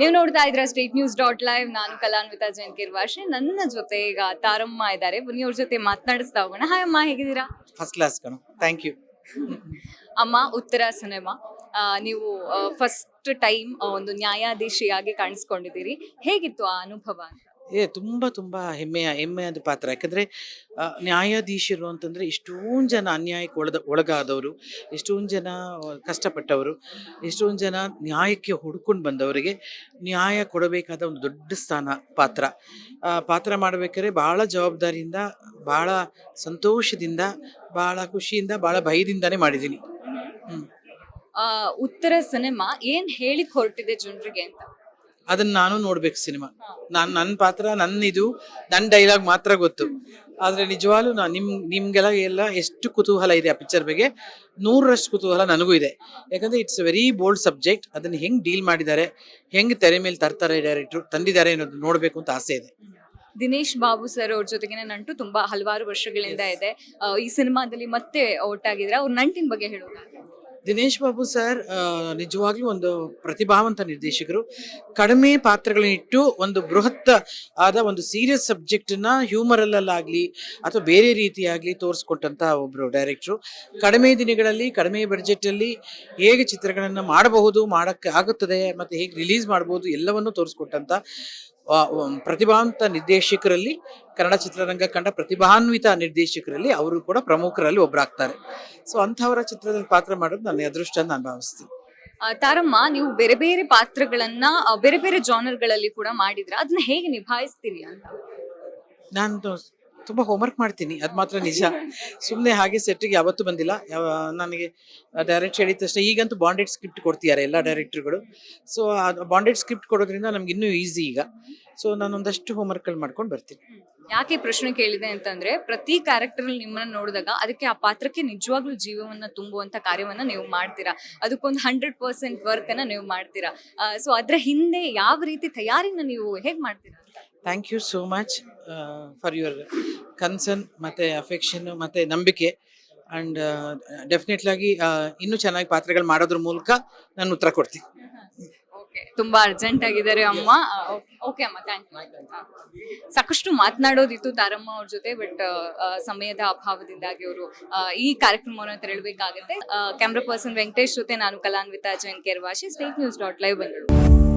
ನೀವು ನೋಡ್ತಾ ಇದ್ರ ಸ್ಟೇಟ್ ನ್ಯೂಸ್.ಲೈವ್. ನಾನು ಕಲಾನ್ವಿತಾ ಜೈನ್ ಕಿರ್ವಾಶೆ. ನನ್ನ ಜೊತೆ ಈಗ ತಾರಮ್ಮ ಇದ್ದಾರೆ. ಬನ್ನಿ ಅವ್ರ ಜೊತೆ ಮಾತನಾಡಿಸ್ತಾ ಹೋಗೋಣ. ಹಾಯ್ ಅಮ್ಮ, ಹೇಗಿದ್ದೀರಾ? ಫಸ್ಟ್ ಕ್ಲಾಸ್ ಕಣೋ, ಥ್ಯಾಂಕ್ ಯು. ಅಮ್ಮ, ಉತ್ತರ ಸಿನಿಮಾ ನೀವು ಫಸ್ಟ್ ಟೈಮ್ ಒಂದು ನ್ಯಾಯಾಧೀಶಿಯಾಗಿ ಕಾಣಿಸ್ಕೊಂಡಿದ್ದೀರಿ. ಹೇಗಿತ್ತು ಆ ಅನುಭವ ಅಂತ? ತುಂಬಾ ಹೆಮ್ಮೆಯಾದ ಪಾತ್ರ. ಯಾಕಂದ್ರೆ ನ್ಯಾಯಾಧೀಶರು ಅಂತಂದ್ರೆ ಎಷ್ಟೊಂದು ಜನ ಅನ್ಯಾಯಕ್ಕೆ ಒಳಗಾದವರು, ಎಷ್ಟೊಂದು ಜನ ಕಷ್ಟಪಟ್ಟವರು, ಎಷ್ಟೊಂದು ಜನ ನ್ಯಾಯಕ್ಕೆ ಹುಡ್ಕೊಂಡು ಬಂದವರಿಗೆ ನ್ಯಾಯ ಕೊಡಬೇಕಾದ ಒಂದು ದೊಡ್ಡ ಪಾತ್ರ ಮಾಡಬೇಕಾದ್ರೆ ಬಹಳ ಜವಾಬ್ದಾರಿಯಿಂದ, ಬಹಳ ಸಂತೋಷದಿಂದ, ಬಹಳ ಖುಷಿಯಿಂದ, ಬಹಳ ಭಯದಿಂದಾನೇ ಮಾಡಿದ್ದೀನಿ. ಉತ್ತರ ಸಿನಿಮಾ ಏನ್ ಹೇಳಿಕ್ ಹೊರಟಿದೆ ಜನರಿಗೆ ಅಂತ? ಅದನ್ನ ನಾನು ನೋಡ್ಬೇಕು ಸಿನಿಮಾ. ನನ್ನ ಪಾತ್ರ, ನನ್ನ ಡೈಲಾಗ್ ಮಾತ್ರ ಗೊತ್ತು. ಆದ್ರೆ ನಿಜವಾಗ್ಲೂ ನಿಮ್ಗೆಲ್ಲ ಎಷ್ಟು ಕುತೂಹಲ ಇದೆ ಆ ಪಿಕ್ಚರ್ ಬಗ್ಗೆ, 100ರಷ್ಟು ಕುತೂಹಲ ನನಗೂ ಇದೆ. ಯಾಕಂದ್ರೆ ಇಟ್ಸ್ ವೆರಿ ಬೋಲ್ಡ್ ಸಬ್ಜೆಕ್ಟ್. ಅದನ್ನ ಹೆಂಗ್ ಡೀಲ್ ಮಾಡಿದ್ದಾರೆ, ಹೆಂಗ್ ತೆರೆ ಮೇಲೆ ತಂದಿದ್ದಾರೆ ಅನ್ನೋದು ನೋಡ್ಬೇಕು ಅಂತ ಆಸೆ ಇದೆ. ದಿನೇಶ್ ಬಾಬು ಸರ್ ಅವ್ರ ಜೊತೆಗಿನ ನಂಟು ತುಂಬಾ ಹಲವಾರು ವರ್ಷಗಳಿಂದ ಇದೆ. ಈ ಸಿನಿಮಾದಲ್ಲಿ ಮತ್ತೆ ಒಟ್ಟಾಗಿದ್ರೆ ಅವ್ರ ನಂಟಿನ ಬಗ್ಗೆ ಹೇಳೋದು? ದಿನೇಶ್ ಬಾಬು ಸರ್ ನಿಜವಾಗ್ಲೂ ಒಂದು ಪ್ರತಿಭಾವಂತ ನಿರ್ದೇಶಕರು. ಕಡಿಮೆ ಪಾತ್ರಗಳನ್ನಿಟ್ಟು ಒಂದು ಬೃಹತ್ ಆದ ಒಂದು ಸೀರಿಯಸ್ ಸಬ್ಜೆಕ್ಟನ್ನ ಹ್ಯೂಮರಲ್ಲಾಗಲಿ ಅಥವಾ ಬೇರೆ ರೀತಿಯಾಗಲಿ ತೋರಿಸ್ಕೊಟ್ಟಂತ ಒಬ್ರು ಡೈರೆಕ್ಟ್ರು. ಕಡಿಮೆ ದಿನಗಳಲ್ಲಿ, ಕಡಿಮೆ ಬಡ್ಜೆಟಲ್ಲಿ ಹೇಗೆ ಚಿತ್ರಗಳನ್ನು ಮಾಡಬಹುದು, ಮಾಡೋಕ್ಕೆ ಆಗುತ್ತದೆ, ಮತ್ತು ಹೇಗೆ ರಿಲೀಸ್ ಮಾಡ್ಬೋದು ಎಲ್ಲವನ್ನೂ ತೋರಿಸ್ಕೊಟ್ಟಂತ ಪ್ರತಿಭಾವಂತ ನಿರ್ದೇಶಕರಲ್ಲಿ, ಕನ್ನಡ ಚಿತ್ರರಂಗ ಕಂಡ ಪ್ರತಿಭಾನ್ವಿತ ನಿರ್ದೇಶಕರಲ್ಲಿ ಅವರು ಕೂಡ ಪ್ರಮುಖರಲ್ಲಿ ಒಬ್ಬರಾಗ್ತಾರೆ. ಸೊ ಅಂಥವರ ಚಿತ್ರದಲ್ಲಿ ಪಾತ್ರ ಮಾಡೋದು ನನ್ನ ಅದೃಷ್ಟ ಅಂತ ನಾನು ಭಾವಿಸ್ತೀನಿ. ತಾರಮ್ಮ, ನೀವು ಬೇರೆ ಬೇರೆ ಪಾತ್ರಗಳನ್ನ ಬೇರೆ ಬೇರೆ ಜಾನರ್ಗಳಲ್ಲಿ ಕೂಡ ಮಾಡಿದ್ರ, ಅದನ್ನ ಹೇಗೆ ನಿಭಾಯಿಸ್ತೀರಿ ಅಂತ? ನಾನು ತುಂಬ ಹೋಮ್ವರ್ಕ್ ಮಾಡ್ತೀನಿ, ಅದು ಮಾತ್ರ ನಿಜ. ಸುಮ್ಮನೆ ಹಾಗೆ ಸೆಟ್ಟಿಗೆ ಯಾವತ್ತೂ ಬಂದಿಲ್ಲ. ನನಗೆ ಡೈರೆಕ್ಟ್ ಹೇಳಿದ ತಕ್ಷಣ, ಈಗಂತೂ ಬಾಂಡೆಡ್ ಸ್ಕ್ರಿಪ್ಟ್ ಕೊಡ್ತಿದ್ದಾರೆ ಎಲ್ಲ ಡೈರೆಕ್ಟರ್ಗಳು. ಸೊ ಬಾಂಡೆಡ್ ಸ್ಕ್ರಿಪ್ಟ್ ಕೊಡೋದ್ರಿಂದ ನಮ್ಗೆ ಇನ್ನೂ ಈಸಿ ಈಗ. ಸೊ ನಾನು ಒಂದಷ್ಟು ಹೋಮ್ವರ್ಕ್ಗಳು ಮಾಡ್ಕೊಂಡು ಬರ್ತೀನಿ. ಯಾಕೆ ಪ್ರಶ್ನೆ ಕೇಳಿದೆ ಅಂತಂದ್ರೆ, ಪ್ರತಿ ಕ್ಯಾರೆಕ್ಟರ್ ನಿಮ್ಮನ್ನ ನೋಡಿದಾಗ ಅದಕ್ಕೆ ಆ ಪಾತ್ರಕ್ಕೆ ನಿಜವಾಗ್ಲೂ ಜೀವವನ್ನ ತುಂಬುವಂತ ಕಾರ್ಯವನ್ನ ನೀವು ಮಾಡ್ತೀರಾ. ಅದಕ್ಕೊಂದು 100% ವರ್ಕ್ ಅನ್ನ ನೀವು ಮಾಡ್ತೀರಾ. ಸೊ ಅದ್ರ ಹಿಂದೆ ಯಾವ ರೀತಿ ತಯಾರಿನ ನೀವು ಹೇಗ್ ಮಾಡ್ತೀರಾ? Thank you so much for your concern ಮತ್ತು ಅಫೆಕ್ಷನ್ ಮತ್ತು ನಂಬಿಕೆ. ಆ್ಯಂಡ್ ಡೆಫಿನೆಟ್ಲಾಗಿ ಇನ್ನೂ ಚೆನ್ನಾಗಿ ಪಾತ್ರಗಳು ಮಾಡೋದ್ರ ಮೂಲಕ ನಾನು ಉತ್ತರ ಕೊಡ್ತೀನಿ. ತುಂಬಾ ಅರ್ಜೆಂಟ್ ಆಗಿದ್ದಾರೆ ಅಮ್ಮ. ಓಕೆ ಅಮ್ಮ, ಥ್ಯಾಂಕ್ ಯು. ಸಾಕಷ್ಟು ಮಾತನಾಡೋದಿತ್ತು ತಾರಮ್ಮ ಅವ್ರ ಜೊತೆ, ಬಟ್ ಸಮಯದ ಅಭಾವದಿಂದಾಗಿ ಅವರು ಈ ಕಾರ್ಯಕ್ರಮವನ್ನು ತೆರಳಬೇಕಾಗುತ್ತೆ. ಕ್ಯಾಮ್ರಾ ಪರ್ಸನ್ ವೆಂಕಟೇಶ್ ಜೊತೆ ನಾನು ಕಲಾನ್ವಿತಾ ಜೈನ್ ಕೆರ್ವಾಶಿ, ಸ್ಟೇಟ್ ನ್ಯೂಸ್.ಲೈವ್ ಬೆಂಗಳೂರು.